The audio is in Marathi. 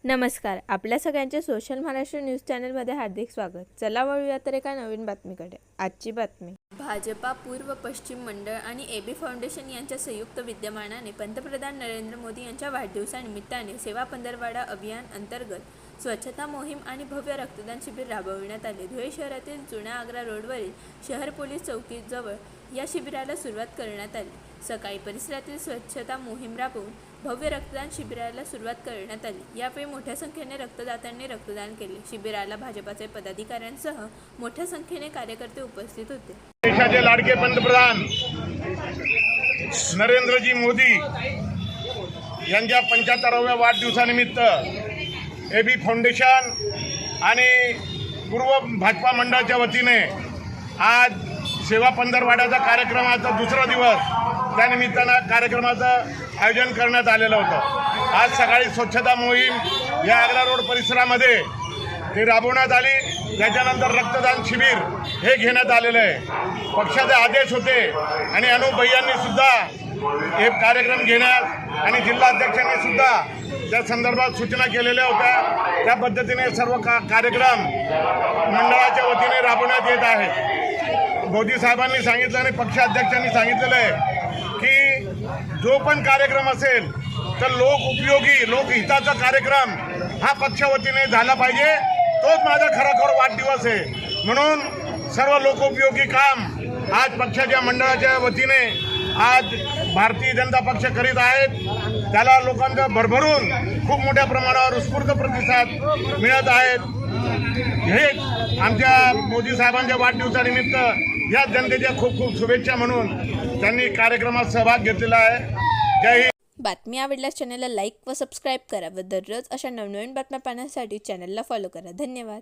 नमस्कार. आपल्या सगळ्यांचे सोशल महाराष्ट्र न्यूज चॅनलमध्ये हार्दिक स्वागत. चला वळूया तर एका नवीन बातमीकडे. आजची बातमी. भाजपा पूर्व पश्चिम मंडळ आणि एबी फाउंडेशन यांच्या संयुक्त विद्यमानाने पंतप्रधान नरेंद्र मोदी यांच्या वाढदिवसानिमित्ताने सेवा पंधरवडा अभियान अंतर्गत स्वच्छता मोहीम आणि भव्य रक्तदान शिबिर राबविण्यात आले. धुळे शहरातील जुन्या आग्रा रोडवरील शहर पोलीस चौकीजवळ या शिबिराला सुरुवात करण्यात आली. सकाळी परिसरातील स्वच्छता मोहीम राबवून भव्य रक्तदान शिबिराला सुरुवात करण्यात आली. यावेळी मोठ्या संख्येने रक्तदात्यांनी रक्तदान केले. शिबिराला भाजपाचे पदाधिकाऱ्यांसह मोठ्या संख्येने कार्यकर्ते उपस्थित होते. देशाचे लाडके पंतप्रधान नरेंद्रजी मोदी यांच्या 75व्या वाढदिवसानिमित्त एबी फाउंडेशन आणि पूर्व भाजपा मंडळाच्या वतीने आज सेवा पंधरवड्याचा कार्यक्रमाचा दुसरा दिवस त्यानिमित्तानं कार्यक्रमाचं आयोजन करण्यात आलेलं होतं. आज सकाळी स्वच्छता मोहीम या आग्रा रोड परिसरामध्ये ते राबवण्यात आली. त्याच्यानंतर रक्तदान शिबिर हे घेण्यात आलेलं आहे. पक्षाचे आदेश होते आणि अनुभैयांनी सुद्धा हे कार्यक्रम घेण्यास आणि जिल्हाध्यक्षांनी सुद्धा त्या संदर्भात सूचना केलेल्या होत्या. त्या पद्धतीने सर्व कार्यक्रम मंडळाच्या वतीने राबवण्यात येत आहेत. मोदी साहेबांनी सांगितलं आणि पक्षाध्यक्षांनी सांगितलेलं आहे की जो पण कार्यक्रम असेल तर लोकउपयोगी लोकहिताचा कार्यक्रम हा पक्षावतीने झाला पाहिजे. तोच माझा खरोखर वाढदिवस आहे. म्हणून सर्व लोकोपयोगी काम आज पक्षाच्या मंडळाच्या वतीने आज भारतीय जनता पक्ष करीत आहेत. त्याला लोकांचा भरभरून खूप मोठ्या प्रमाणावर उत्स्फूर्त प्रतिसाद मिळत आहेत. हे आमच्या मोदी साहेबांच्या वाढदिवसानिमित्त या जनतेच्या खूप खूप शुभेच्छा म्हणून त्यांनी कार्यक्रमात सहभाग घेतलेला आहे. जय हिंद. बातमी आवडल्यास चॅनलला लाईक व सबस्क्राईब करा व दररोज अशा नवनवीन बातम्या पाहण्यासाठी चॅनलला फॉलो करा. धन्यवाद.